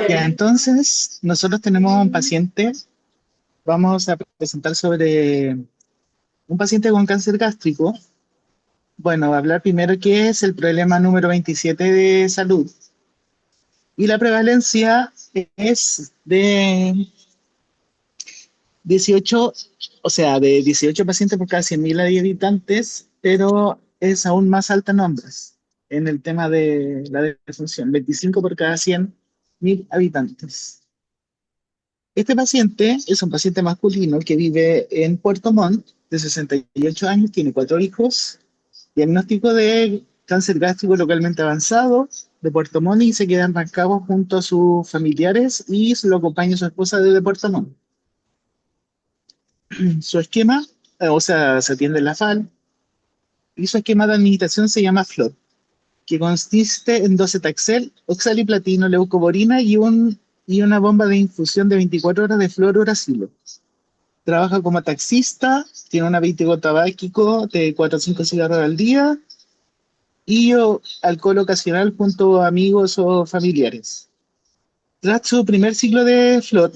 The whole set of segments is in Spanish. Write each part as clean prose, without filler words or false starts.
Ya, entonces, nosotros tenemos un paciente, vamos a presentar sobre un paciente con cáncer gástrico. Bueno, hablar primero qué es el problema número 27 de salud. Y la prevalencia es de 18, o sea, de 18 pacientes por cada 100.000 habitantes, pero es aún más alta en hombres en el tema de la defunción, 25 por cada 100.000 habitantes. Este paciente es un paciente masculino que vive en Puerto Montt, de 68 años, tiene 4 hijos, diagnóstico de cáncer gástrico localmente avanzado de Puerto Montt y se queda en Rancagua junto a sus familiares y lo acompaña su esposa desde Puerto Montt. Su esquema, o sea, se atiende en la FAL y su esquema de administración se llama FLOT, que consiste en 12 Taxel, oxaliplatino, leucoborina y una bomba de infusión de 24 horas de fluorouracilo. Trabaja como taxista, tiene un hábito tabáquico de 4 o 5 cigarros al día y alcohol ocasional junto a amigos o familiares. Tras su primer ciclo de flor,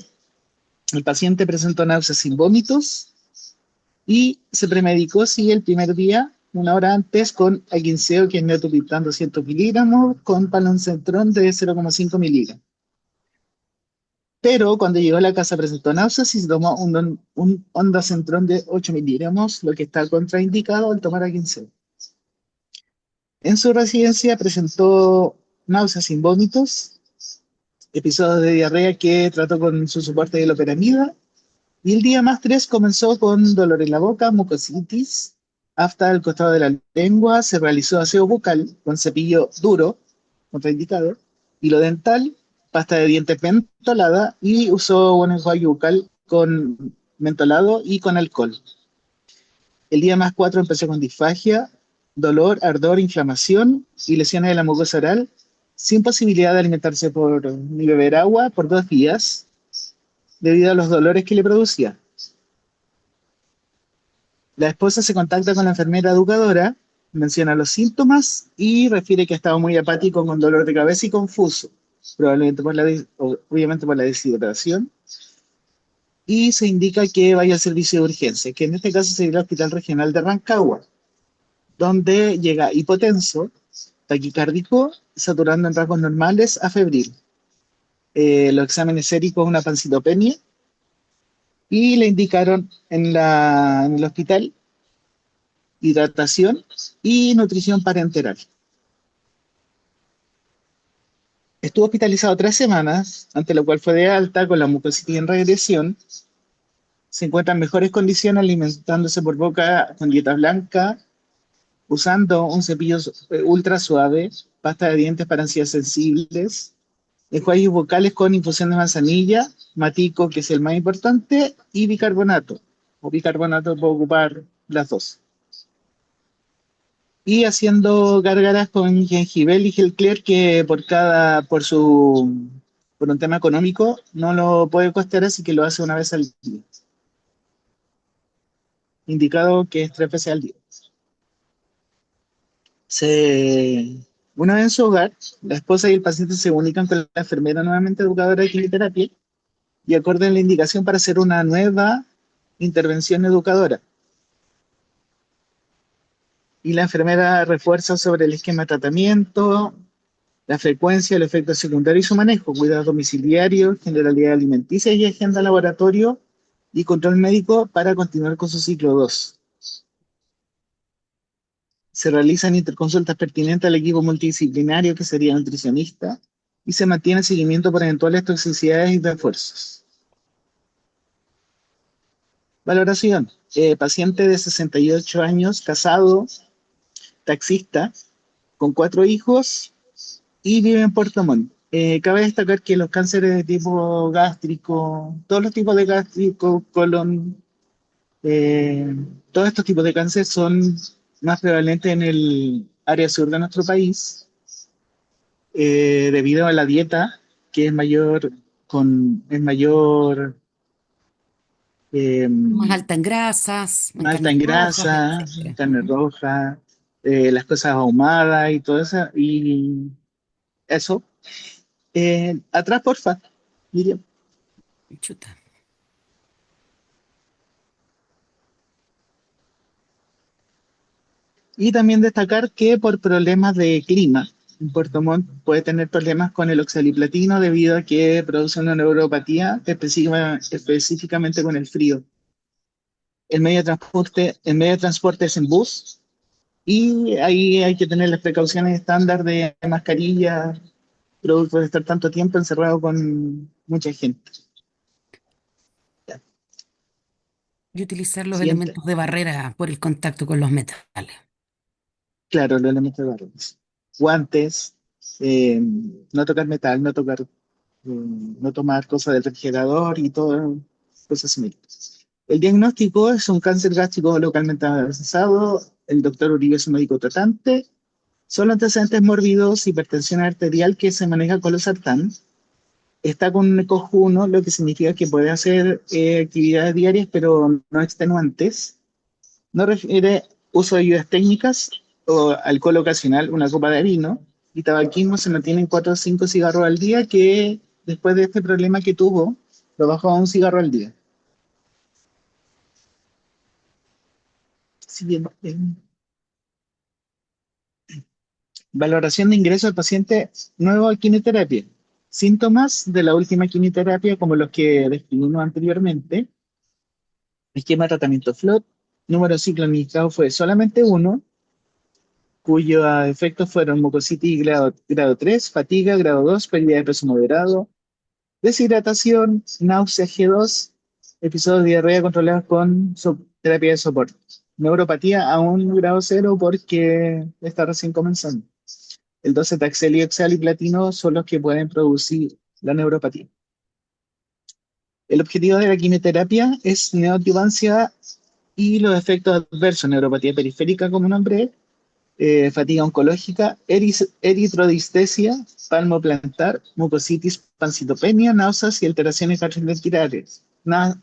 el paciente presentó náuseas sin vómitos y se premedicó, sí, el primer día, una hora antes, con aguinseo, que es neotortitán 200 miligramos, con paloncentrón de 0,5 miligramos. Pero cuando llegó a la casa presentó náuseas y se tomó un ondacentrón de 8 miligramos, lo que está contraindicado al tomar aguinseo. En su residencia presentó náuseas sin vómitos, episodios de diarrea que trató con su soporte de loperamida, y el día más 3 comenzó con dolor en la boca, mucositis, afta al costado de la lengua, se realizó aseo bucal con cepillo duro, contraindicado, hilo dental, pasta de dientes mentolada y usó un enjuague bucal con mentolado y con alcohol. El día más 4 empezó con disfagia, dolor, ardor, inflamación y lesiones de la mucosa oral, sin posibilidad de alimentarse ni beber agua por 2 días, debido a los dolores que le producía. La esposa se contacta con la enfermera educadora, menciona los síntomas y refiere que estaba muy apático, con dolor de cabeza y confuso, probablemente obviamente por la deshidratación, y se indica que vaya al servicio de urgencia, que en este caso sería el Hospital Regional de Rancagua, donde llega hipotenso, taquicárdico, saturando en rasgos normales a febril. Los exámenes séricos, una pancitopenia, y le indicaron en el hospital hidratación y nutrición parenteral. Estuvo hospitalizado 3 semanas, ante lo cual fue de alta con la mucositis en regresión. Se encuentra en mejores condiciones alimentándose por boca con dieta blanca, usando un cepillo ultra suave, pasta de dientes para encías sensibles, enjuagues vocales con infusión de manzanilla, matico, que es el más importante, y bicarbonato. O bicarbonato puedo ocupar las dos. Y haciendo gárgaras con jengibre y gel clear, que por un tema económico no lo puede costear, así que lo hace una vez al día. Indicado que es 3 veces al día. Se, una vez en su hogar, la esposa y el paciente se comunican con la enfermera nuevamente educadora de quimioterapia y acorden la indicación para hacer una nueva intervención educadora. Y la enfermera refuerza sobre el esquema de tratamiento, la frecuencia, el efecto secundario y su manejo, cuidados domiciliarios, generalidad alimenticia y agenda laboratorio y control médico para continuar con su ciclo 2. Se realizan interconsultas pertinentes al equipo multidisciplinario, que sería nutricionista, y se mantiene seguimiento por eventuales toxicidades y refuerzos. Valoración. Paciente de 68 años, casado, taxista, con 4 hijos y vive en Puerto Montt. Cabe destacar que los cánceres de tipo gástrico, todos los tipos de gástrico, colon, eh, todos estos tipos de cáncer son más prevalentes en el área sur de nuestro país, debido a la dieta, que es mayor, eh, Más alta en grasas, en alta carnes en rojas, grasa, etcétera. carne Ujú. roja, las cosas ahumadas y todo eso, y eso. Atrás, porfa, Miriam. Chuta. Y también destacar que por problemas de clima, en Puerto Montt puede tener problemas con el oxaliplatino debido a que produce una neuropatía específicamente con el frío. El medio de transporte es en bus y ahí hay que tener las precauciones estándar de mascarilla, producto de estar tanto tiempo encerrado con mucha gente. Y utilizar los Siguiente. elementos de barrera por el contacto con los metales. Claro, los elementos de barreras. Guantes, no tocar metal, no tomar cosas del refrigerador y todo, cosas similares. El diagnóstico es un cáncer gástrico localmente avanzado. El doctor Uribe es un médico tratante. Solo antecedentes mórbidos, hipertensión arterial que se maneja con los sartán. Está con un ECOG 1, lo que significa que puede hacer actividades diarias, pero no extenuantes. No refiere uso de ayudas técnicas o alcohol ocasional, una copa de vino. Y tabaquismo se mantiene en 4 o 5 cigarros al día, que después de este problema que tuvo, lo bajó a un cigarro al día. Siguiente. Valoración de ingreso del paciente nuevo a quimioterapia. Síntomas de la última quimioterapia, como los que describimos anteriormente. Esquema de tratamiento FLOT. Número de ciclo administrado fue solamente uno, cuyos efectos fueron mucositis grado 3, fatiga grado 2, pérdida de peso moderado, deshidratación, náusea G2, episodios de diarrea controlados con terapia de soporte. Neuropatía a un grado 0 porque está recién comenzando. El 12 taxel y oxaliplatino son los que pueden producir la neuropatía. El objetivo de la quimioterapia es neoadjuvancia y los efectos adversos, neuropatía periférica como nombre, fatiga oncológica, eritrodistesía, palmoplantar, mucositis, pancitopenia, náuseas y alteraciones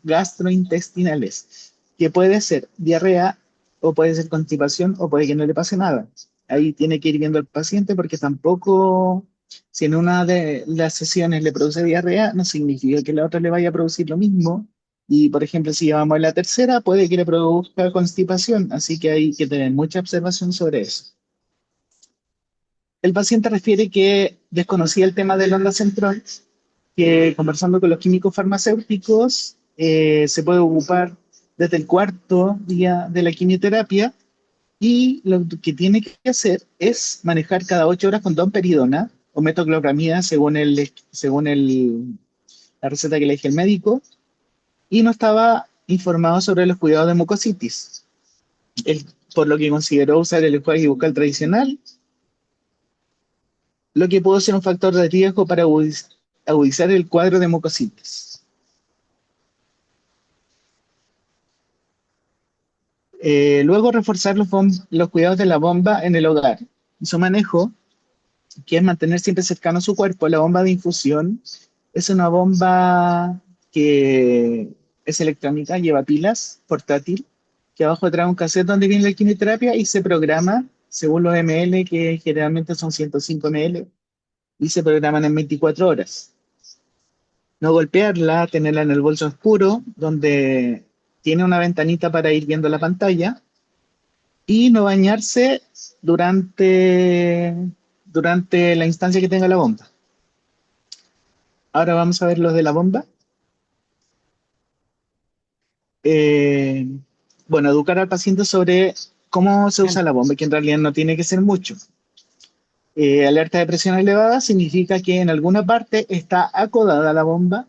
gastrointestinales, que puede ser diarrea o puede ser constipación o puede que no le pase nada. Ahí tiene que ir viendo al paciente porque tampoco, si en una de las sesiones le produce diarrea, no significa que la otra le vaya a producir lo mismo. Y, por ejemplo, si llevamos a la tercera, puede que le produzca constipación, así que hay que tener mucha observación sobre eso. El paciente refiere que desconocía el tema del onda central, que conversando con los químicos farmacéuticos se puede ocupar desde el cuarto día de la quimioterapia y lo que tiene que hacer es manejar cada 8 horas con domperidona o metoclopramida la receta que le dije el médico y no estaba informado sobre los cuidados de mucositis. Él, por lo que consideró usar el enjuague bucal tradicional, lo que pudo ser un factor de riesgo para agudizar el cuadro de mucositis. Luego, reforzar los cuidados de la bomba en el hogar. Su manejo, que es mantener siempre cercano a su cuerpo, la bomba de infusión es una bomba que es electrónica, lleva pilas, portátil, que abajo trae un cassette donde viene la quimioterapia y se programa según los ml, que generalmente son 105 ml, y se programan en 24 horas. No golpearla, tenerla en el bolso oscuro, donde tiene una ventanita para ir viendo la pantalla, y no bañarse durante la instancia que tenga la bomba. Ahora vamos a ver los de la bomba. Eh, bueno, educar al paciente sobre cómo se usa la bomba, que en realidad no tiene que ser mucho. Alerta de presión elevada significa que en alguna parte está acodada la bomba,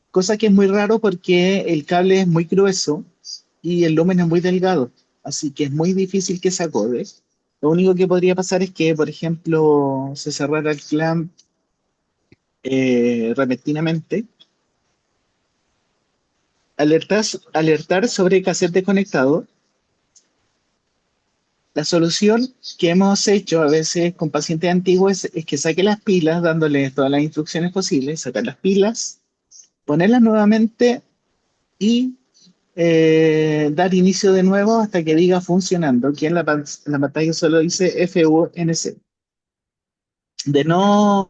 cosa que es muy raro porque el cable es muy grueso y el lumen es muy delgado, así que es muy difícil que se acode. Lo único que podría pasar es que, por ejemplo, se cerrara el clamp repentinamente. Alertar sobre cassette desconectado. La solución que hemos hecho a veces con pacientes antiguos es que saque las pilas, dándoles todas las instrucciones posibles, sacar las pilas, ponerlas nuevamente y dar inicio de nuevo hasta que diga funcionando. Aquí en la pantalla solo dice FUNC. De no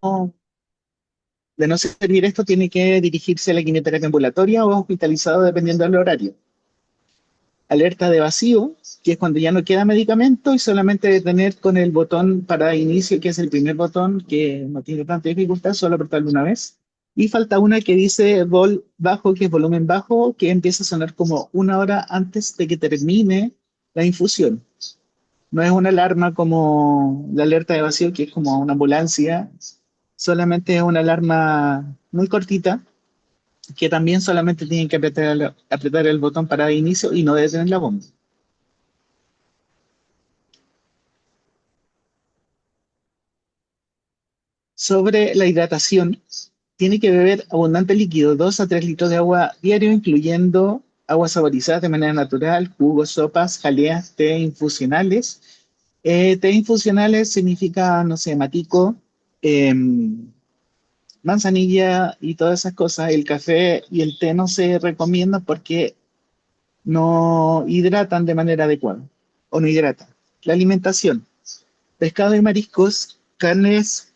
De no servir esto, tiene que dirigirse a la quimioterapia ambulatoria o hospitalizado dependiendo del horario. Alerta de vacío, que es cuando ya no queda medicamento y solamente detener con el botón para inicio, que es el primer botón, que no tiene tanta dificultad, solo apretarlo una vez. Y falta una que dice vol bajo, que es volumen bajo, que empieza a sonar como una hora antes de que termine la infusión. No es una alarma como la alerta de vacío, que es como una ambulancia, solamente es una alarma muy cortita, que también solamente tienen que apretar el botón para inicio y no detener la bomba. Sobre la hidratación, tiene que beber abundante líquido, 2 a 3 litros de agua diario, incluyendo aguas saborizadas de manera natural, jugos, sopas, jaleas, té infusionales. Té infusionales significa, no sé, matico, manzanilla y todas esas cosas. El café y el té no se recomiendan porque no hidratan de manera adecuada o no hidratan. La alimentación, pescado y mariscos, carnes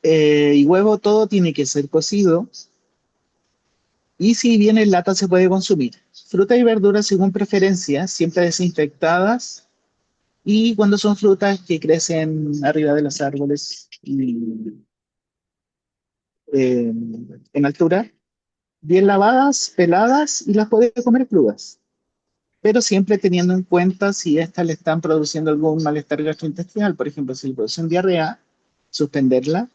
y huevo, todo tiene que ser cocido y si bien en lata se puede consumir. Fruta y verduras según preferencia, siempre desinfectadas y cuando son frutas que crecen arriba de los árboles y eh, en altura, bien lavadas, peladas y las puede comer crudas, pero siempre teniendo en cuenta si estas le están produciendo algún malestar gastrointestinal, por ejemplo, si le producen diarrea, suspenderla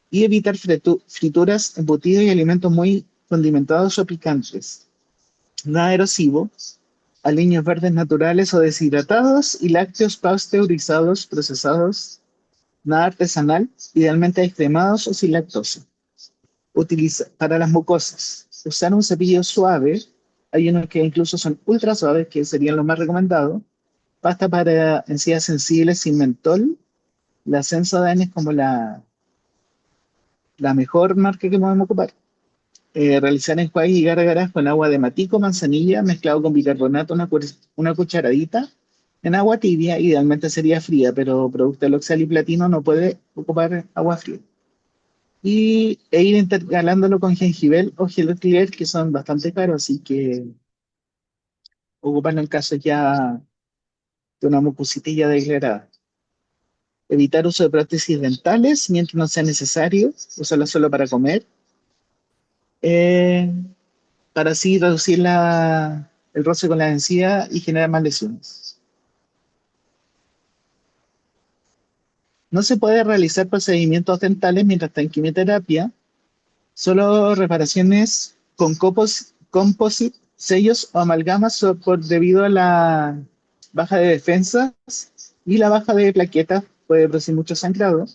y evitar frituras, embutidos y alimentos muy condimentados o picantes. Nada erosivo, aliños verdes naturales o deshidratados y lácteos pasteurizados, procesados, nada artesanal, idealmente descremados o sin lactosa. Utiliza para las mucosas, usar un cepillo suave, hay unos que incluso son ultra suaves, que serían los más recomendados. Pasta para encías sensibles sin mentol. La Sensodyne es como la mejor marca que podemos ocupar. Realizar enjuagues y gárgaras con agua de matico, manzanilla, mezclado con bicarbonato, una cucharadita en agua tibia, idealmente sería fría, pero producto del oxaliplatino no puede ocupar agua fría. E ir intercalándolo con jengibre o gel clear, que son bastante caros, así que ocuparlo en caso ya de una mucositilla declarada. Evitar uso de prótesis dentales mientras no sea necesario, usarla solo para comer, eh, para así reducir el roce con la encía y generar más lesiones. No se puede realizar procedimientos dentales mientras está en quimioterapia, solo reparaciones con composite, sellos o amalgamas debido a la baja de defensas y la baja de plaquetas puede producir mucho sangrado.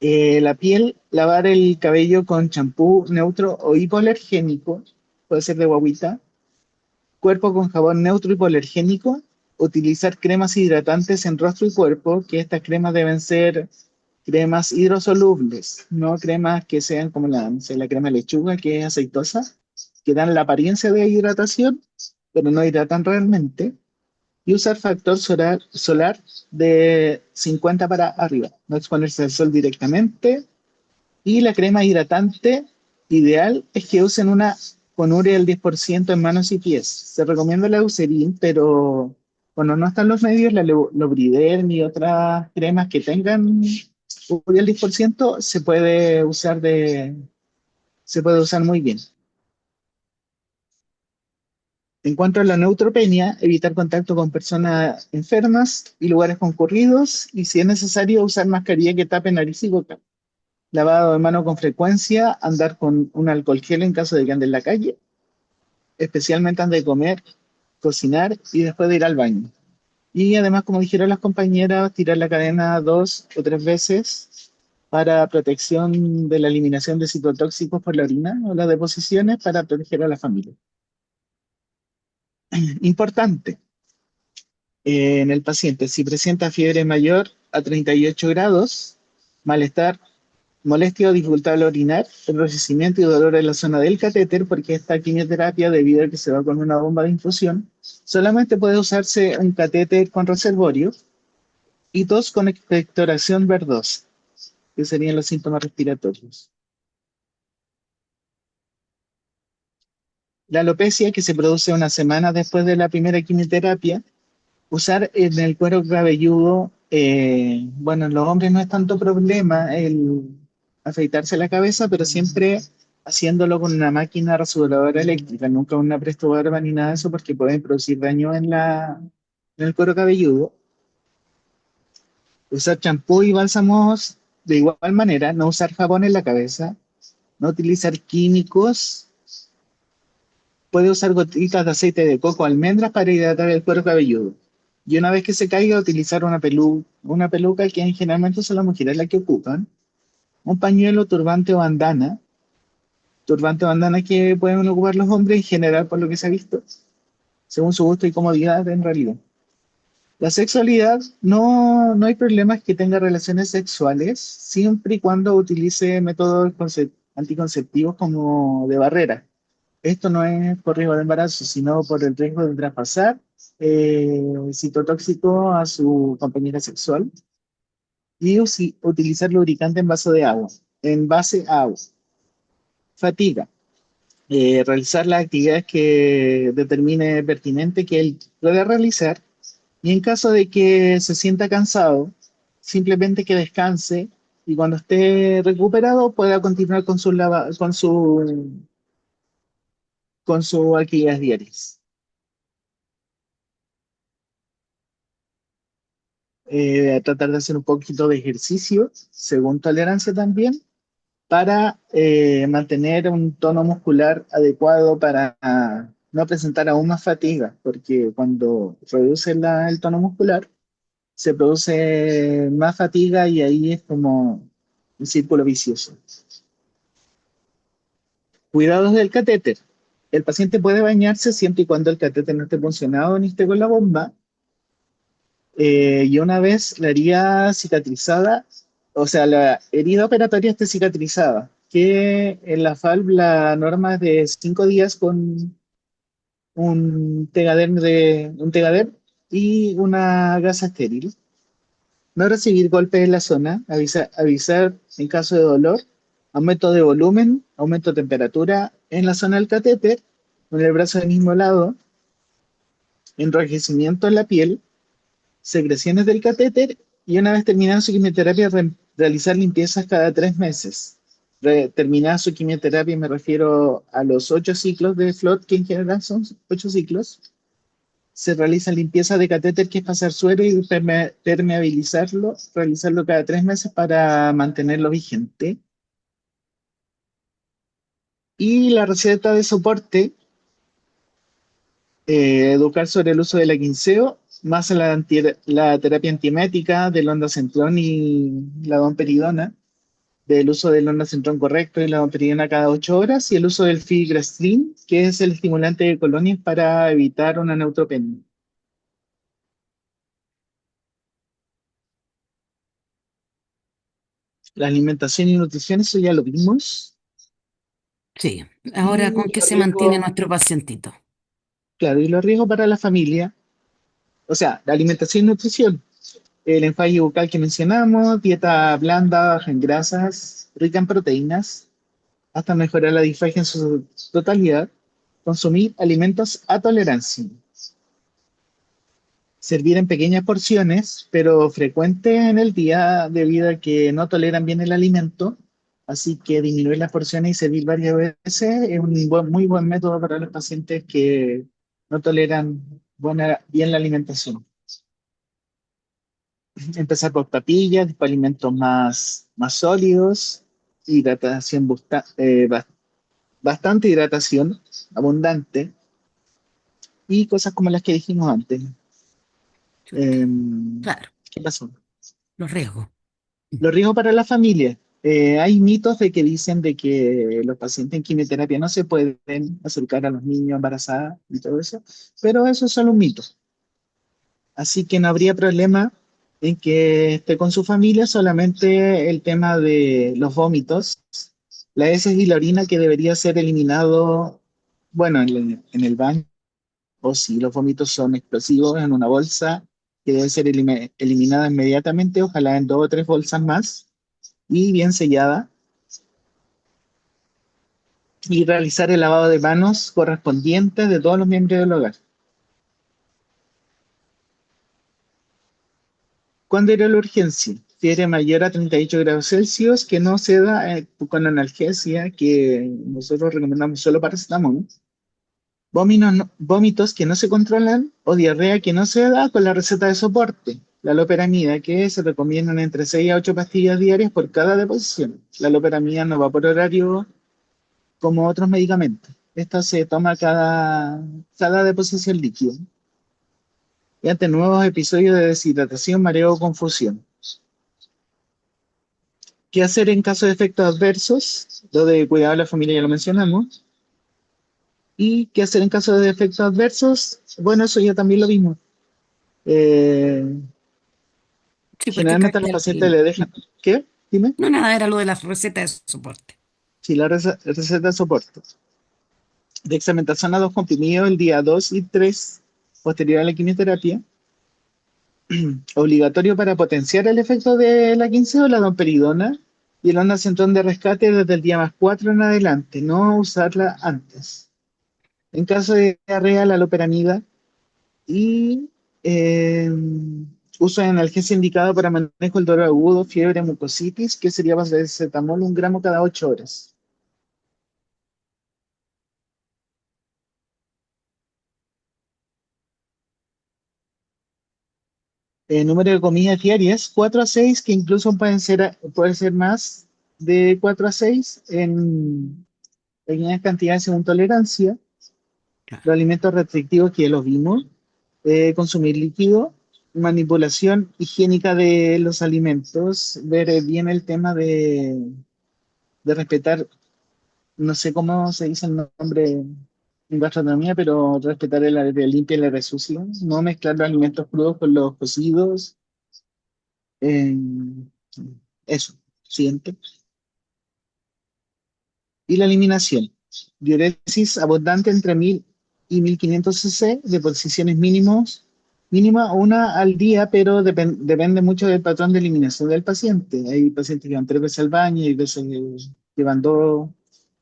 La piel, lavar el cabello con champú neutro o hipoalergénico, puede ser de guagüita. Cuerpo con jabón neutro y hipoalergénico. Utilizar cremas hidratantes en rostro y cuerpo, que estas cremas deben ser cremas hidrosolubles, no cremas que sean como no sé, la crema de lechuga, que es aceitosa, que dan la apariencia de hidratación, pero no hidratan realmente. Y usar factor solar de 50 para arriba, no exponerse al sol directamente. Y la crema hidratante ideal es que usen una con urea del 10% en manos y pies. Se recomienda la Eucerin, pero cuando no están los medios, la Lobriderm y otras cremas que tengan urea del 10% se puede usar muy bien. En cuanto a la neutropenia, evitar contacto con personas enfermas y lugares concurridos, y si es necesario, usar mascarilla que tape nariz y boca. Lavado de mano con frecuencia, andar con un alcohol gel en caso de que ande en la calle, especialmente antes de comer, cocinar y después de ir al baño. Y además, como dijeron las compañeras, tirar la cadena 2 o 3 veces para protección de la eliminación de citotóxicos por la orina o las deposiciones para proteger a la familia. Importante, en el paciente, si presenta fiebre mayor a 38 grados, malestar, molestia o dificultad al orinar, enrojecimiento y dolor en la zona del catéter, porque esta quimioterapia, debido a que se va con una bomba de infusión, solamente puede usarse un catéter con reservorio y tos con expectoración verdosa. que serían los síntomas respiratorios. La alopecia, que se produce una semana después de la primera quimioterapia. Usar en el cuero cabelludo, bueno, en los hombres no es tanto problema el afeitarse la cabeza, pero siempre haciéndolo con una máquina rasuradora eléctrica, nunca una presto barba ni nada de eso, porque pueden producir daño en el cuero cabelludo. Usar champú y bálsamos de igual manera, no usar jabón en la cabeza, no utilizar químicos, puede usar gotitas de aceite de coco o almendras para hidratar el cuero cabelludo. Y una vez que se caiga, utilizar una peluca que generalmente son las mujeres las que ocupan, un pañuelo, turbante o bandana que pueden ocupar los hombres en general por lo que se ha visto, según su gusto y comodidad en realidad. La sexualidad, no hay problemas que tenga relaciones sexuales siempre y cuando utilice métodos anticonceptivos como de barrera. Esto no es por riesgo de embarazo, sino por el riesgo de traspasar citotóxico a su compañera sexual y utilizar lubricante en base a agua. Fatiga. Realizar las actividades que determine pertinente que él pueda realizar y en caso de que se sienta cansado, simplemente que descanse y cuando esté recuperado pueda continuar con sus actividades diarias. Tratar de hacer un poquito de ejercicio, según tolerancia también, para mantener un tono muscular adecuado para no presentar aún más fatiga, porque cuando reduce el tono muscular, se produce más fatiga y ahí es como un círculo vicioso. Cuidados del catéter. El paciente puede bañarse siempre y cuando el catéter no esté funcionado ni esté con la bomba. Y una vez la herida cicatrizada, o sea, la herida operatoria esté cicatrizada, que en la FALB la norma es de 5 días con un tegader y una gasa estéril. No recibir golpes en la zona, avisar en caso de dolor, aumento de volumen, aumento de temperatura en la zona del catéter, con el brazo del mismo lado, enrojecimiento en la piel, secreciones del catéter y una vez terminada su quimioterapia, realizar limpiezas cada 3 meses. Terminada su quimioterapia, me refiero a los 8 ciclos de FLOT, que en general son 8 ciclos. Se realiza limpieza de catéter, que es pasar suero y permeabilizarlo, realizarlo cada 3 meses para mantenerlo vigente. Y la receta de soporte, educar sobre el uso de la quinseo, más la terapia antiemética del ondansetron y la domperidona, del uso del ondansetron correcto y la domperidona cada 8 horas, y el uso del filgrastim, que es el estimulante de colonias para evitar una neutropenia. La alimentación y nutrición, eso ya lo vimos. Sí. Ahora, ¿con Y qué los se mantiene riesgos, nuestro pacientito? claro, y los riesgos para la familia, o sea, la alimentación y nutrición, el enfalle bucal que mencionamos, dieta blanda, baja en grasas, rica en proteínas, hasta mejorar la disfagia en su totalidad, consumir alimentos a tolerancia, servir en pequeñas porciones, pero frecuentes en el día debido a que no toleran bien el alimento, así que disminuir las porciones y servir varias veces es un muy buen método para los pacientes que no toleran bien la alimentación. Empezar por papillas, después alimentos más sólidos, hidratación, bastante hidratación, abundante, y cosas como las que dijimos antes. Chuta. Em, Claro, ¿Qué pasó? los riesgos. Los riesgos para la familia. Hay mitos de que dicen de que los pacientes en quimioterapia no se pueden acercar a los niños embarazadas y todo eso, pero eso es solo un mito. Así que no habría problema en que esté con su familia, solamente el tema de los vómitos, la heces y la orina que debería ser eliminado, bueno, en el baño, o si los vómitos son explosivos, en una bolsa que debe ser eliminada inmediatamente, ojalá en 2 o 3 bolsas más, y bien sellada, y realizar el lavado de manos correspondiente de todos los miembros del hogar. ¿Cuándo era la urgencia? Fiebre mayor a 38 grados Celsius que no se da con analgesia, que nosotros recomendamos solo paracetamol. Vómitos que no se controlan o diarrea que no se da con la receta de soporte. La loperamida, que se recomiendan entre 6 a 8 pastillas diarias por cada deposición. La loperamida no va por horario como otros medicamentos. Esta se toma cada deposición líquida. Y ante nuevos episodios de deshidratación, mareo o confusión. ¿Qué hacer en caso de efectos adversos? Lo de cuidado de la familia ya lo mencionamos. ¿Y qué hacer en caso de efectos adversos? Bueno, eso ya también lo vimos. Eh, Sí, pues estoy Generalmente a los pacientes le dejan. ¿Qué? Dime. No, nada, era lo de la receta de soporte. Sí, la receta de soporte. Dexametasona 2 comprimidos el día 2 y 3 posterior a la quimioterapia. Obligatorio para potenciar el efecto de la 15 o la domperidona y el ondansetron de rescate desde el día más 4 en adelante, no usarla antes. En caso de diarrea, la loperamida y eh, uso de analgesia indicado para manejo del dolor agudo, fiebre, mucositis, que sería paracetamol 1 gramo cada 8 horas. Número de comidas diarias, 4 a 6, que incluso pueden ser más de 4 a 6 en pequeñas cantidades según tolerancia. Los Claro. alimentos restrictivos que ya los vimos, consumir líquido, manipulación higiénica de los alimentos, ver bien el tema de respetar, no sé cómo se dice el nombre en gastronomía, pero respetar el área limpia y el área sucia, no mezclar los alimentos crudos con los cocidos, eh, eso, siguiente. Y la eliminación. Diuresis abundante entre 1000 y 1500 cc, deposiciones mínima una al día, pero depende mucho del patrón de eliminación del paciente. Hay pacientes que van 3 veces al baño, hay veces que van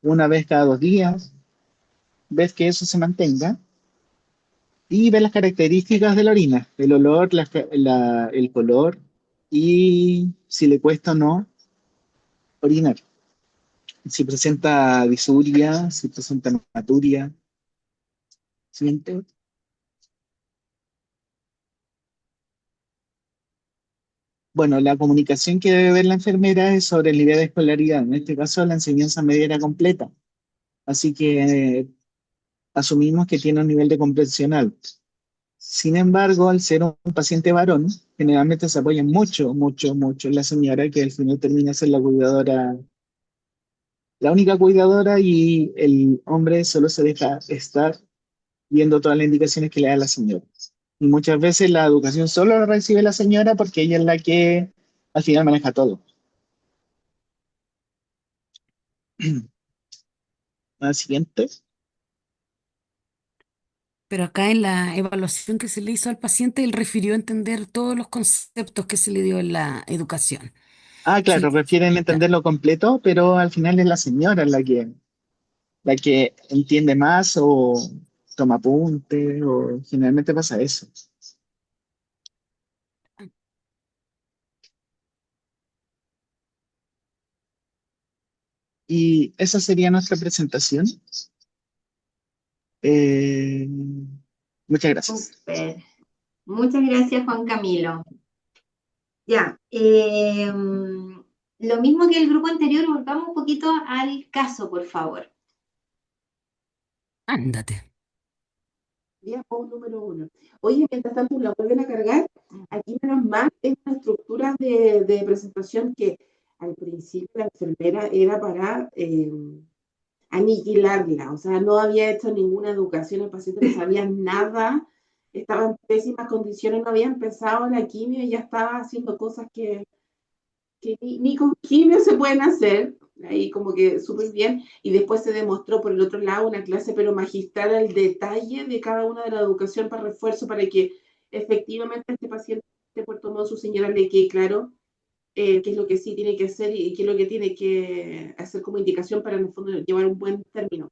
una vez cada 2 días. Ves que eso se mantenga. Y ves las características de la orina, el olor, el color y si le cuesta o no orinar. Si presenta disuria, si presenta hematuria. Siguiente. Bueno, la comunicación que debe ver la enfermera es sobre el nivel de escolaridad. En este caso, la enseñanza media era completa. Así que asumimos que tiene un nivel de comprensión alto. Sin embargo, al ser un paciente varón, generalmente se apoya mucho, mucho, mucho en la señora, que al final termina ser la cuidadora, la única cuidadora, y el hombre solo se deja estar viendo todas las indicaciones que le da la señora. Y muchas veces la educación solo la recibe la señora porque ella es la que al final maneja todo. La siguiente. Pero acá en la evaluación que se le hizo al paciente, él refirió entender todos los conceptos que se le dio en la educación. Ah, Sí, claro, refieren ya. entenderlo completo, pero al final es la señora la que entiende más o toma apunte o generalmente pasa eso. Y esa sería nuestra presentación. Eh, Muchas gracias. Súper. Muchas gracias, Juan Camilo. Ya, lo mismo que el grupo anterior, volvamos un poquito al caso, por favor. Ándate. Diapo número 1. Oye, mientras tanto la vuelven a cargar, aquí menos mal es una estructura de presentación que al principio la enfermera era para aniquilarla, o sea, no había hecho ninguna educación, el paciente no sabía nada, estaba en pésimas condiciones, no había empezado la quimio y ya estaba haciendo cosas que ni con quimio se pueden hacer, ahí como que súper bien, y después se demostró por el otro lado una clase pero magistral al detalle de cada una de la educación para refuerzo, para que efectivamente este paciente de Puerto Montt, su señora, le quede claro qué es lo que sí tiene que hacer y qué es lo que tiene que hacer como indicación para en el fondo llevar un buen término.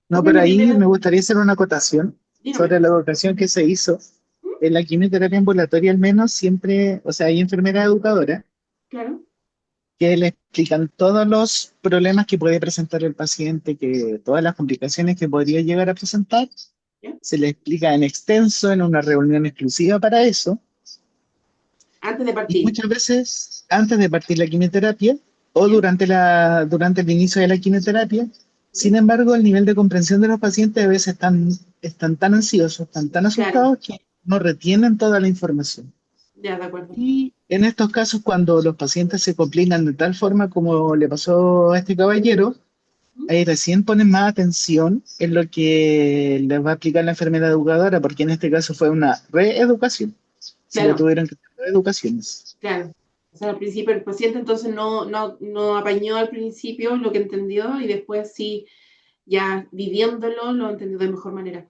No, Esa es pero la ahí primera, me gustaría hacer una acotación dígame. sobre la educación que se hizo. ¿Mm? En la quimioterapia ambulatoria al menos siempre, o sea, hay enfermeras educadoras Claro, que le explican todos los problemas que puede presentar el paciente, que todas las complicaciones que podría llegar a presentar, ¿ya? se le explica en extenso en una reunión exclusiva para eso, Antes de y partir. muchas veces antes de partir la quimioterapia o ¿Ya? durante el inicio de la quimioterapia. ¿Ya? Sin embargo, el nivel de comprensión de los pacientes a veces están tan ansiosos, están tan Claro, asustados que no retienen toda la información. ya, de acuerdo. Y en estos casos, cuando los pacientes se complican de tal forma como le pasó a este caballero, ¿Mm? ahí recién ponen más atención en lo que les va a aplicar la enfermera educadora, porque en este caso fue una reeducación. Se le Claro, tuvieron que hacer reeducaciones. claro. O sea, al principio el paciente entonces no apañó al principio lo que entendió y después sí, ya viviéndolo, lo entendió de mejor manera.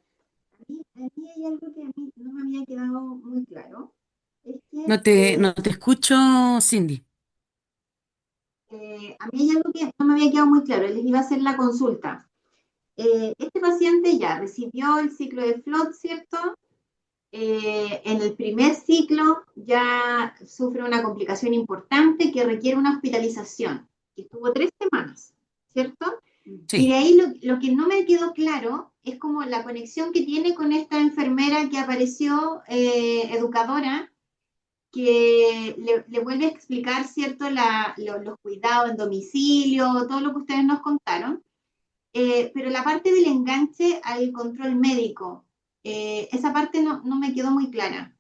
A mí hay algo que a mí no me había quedado muy claro. Es que No te escucho, Cindy. a mí hay algo que no me había quedado muy claro. Les iba a hacer la consulta. Este paciente ya recibió el ciclo de FLOT, ¿cierto? En el primer ciclo ya sufre una complicación importante que requiere una hospitalización, que estuvo 3 semanas, ¿cierto? Y de Sí. ahí lo que no me quedó claro es como la conexión que tiene con esta enfermera que apareció, educadora, que le vuelve a explicar, ¿cierto?, los cuidados en domicilio, todo lo que ustedes nos contaron. Pero la parte del enganche al control médico, esa parte no me quedó muy clara.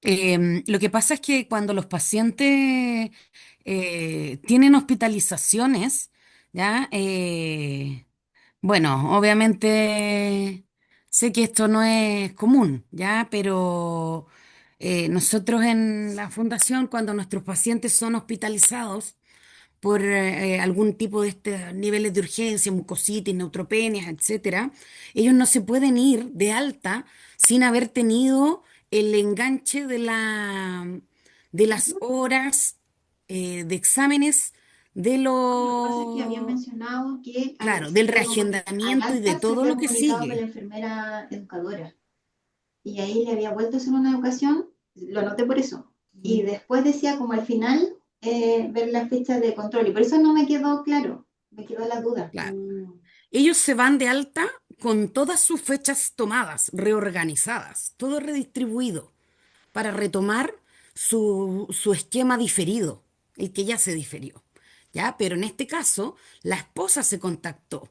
Lo que pasa es que cuando los pacientes tienen hospitalizaciones, ¿ya? Bueno, obviamente sé que esto no es común, ¿ya? Pero nosotros en la fundación, cuando nuestros pacientes son hospitalizados, por algún tipo de estos niveles de urgencia, mucositis, neutropenias, etcétera, ellos no se pueden ir de alta sin haber tenido el enganche de las horas de exámenes de Lo que pasa es que habían lo, mencionado que al claro, del ser al reagendamiento y de alta se todo había lo que comunicado con la sigue. enfermera educadora y ahí le había vuelto a hacer una educación, lo anoté por eso. Y después decía como al final ver la fecha de control y por eso no me quedó claro, me quedó la duda. Claro. Ellos se van de alta con todas sus fechas tomadas, reorganizadas, todo redistribuido, para retomar su esquema diferido, el que ya se diferió. ¿Ya? Pero en este caso, la esposa se contactó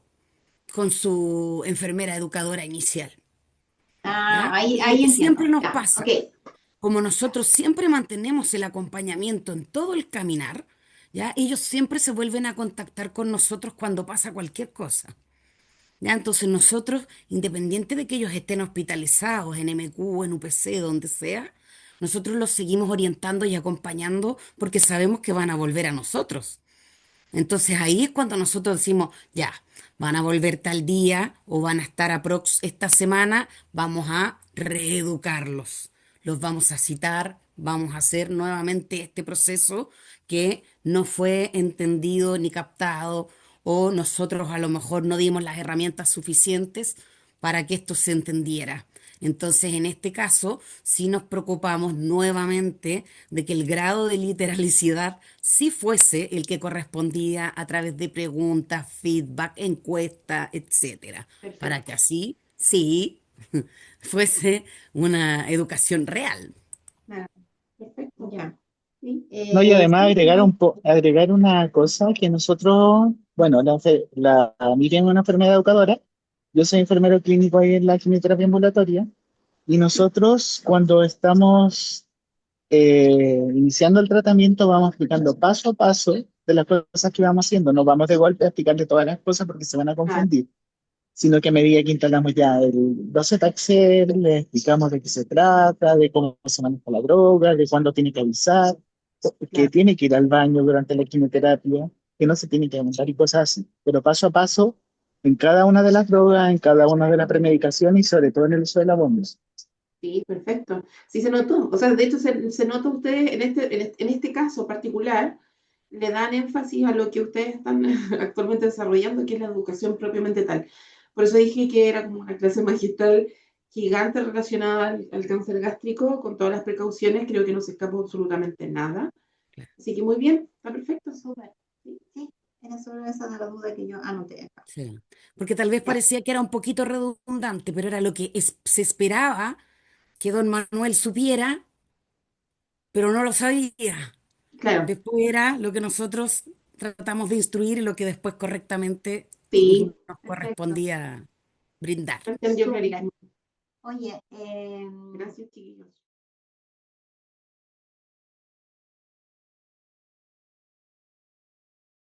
con su enfermera educadora inicial. Ah, ¿Ya? ahí, Y lo ahí que entiendo, siempre nos ya, ok. pasa, como nosotros siempre mantenemos el acompañamiento en todo el caminar, ¿ya? Ellos siempre se vuelven a contactar con nosotros cuando pasa cualquier cosa. ¿Ya? Entonces nosotros, independiente de que ellos estén hospitalizados en MQ, en UPC, donde sea, nosotros los seguimos orientando y acompañando porque sabemos que van a volver a nosotros. Entonces ahí es cuando nosotros decimos, ya, van a volver tal día o van a estar aprox esta semana, vamos a reeducarlos. Los vamos a citar, vamos a hacer nuevamente este proceso que no fue entendido ni captado o nosotros a lo mejor no dimos las herramientas suficientes para que esto se entendiera. Entonces, en este caso, sí nos preocupamos nuevamente de que el grado de literalicidad sí fuese el que correspondía a través de preguntas, feedback, encuestas, etcétera, para que Perfecto. así sí fuese una educación real. Claro, perfecto. Ya. Sí, No, y además sí, no, agregar una cosa que nosotros, bueno, la Miriam es una enfermera educadora, yo soy enfermero clínico ahí en la quimioterapia ambulatoria, y nosotros cuando estamos iniciando el tratamiento vamos explicando paso a paso de las cosas que vamos haciendo, no vamos de golpe a explicarle todas las cosas porque se van a Claro, confundir, sino que a medida que instalamos ya el docetaxel, le explicamos de qué se trata, de cómo se maneja la droga, de cuándo tiene que avisar, que claro. tiene que ir al baño durante la quimioterapia, que no se tiene que aguantar y cosas así. Pero paso a paso, en cada una de las drogas, en cada una de las premedicaciones y sobre todo en el uso de la bomba. Sí, perfecto. Sí se notó. O sea, de hecho se nota ustedes en este caso particular, le dan énfasis a lo que ustedes están actualmente desarrollando, que es la educación propiamente tal. Por eso dije que era como una clase magistral gigante relacionada al cáncer gástrico, con todas las precauciones, creo que no se escapó absolutamente nada. Claro. Así que muy bien, está perfecto. Súper. Sí, era solo esa de la duda que yo anoté acá. Sí. Porque tal vez Ya, parecía que era un poquito redundante, pero era lo que se esperaba que don Manuel supiera, pero no lo sabía. claro, Después era lo que nosotros tratamos de instruir y lo que después correctamente sí, nos Perfecto. correspondía brindar. lo entendió Súper. clarísimo. Oye, Gracias, chiquillos.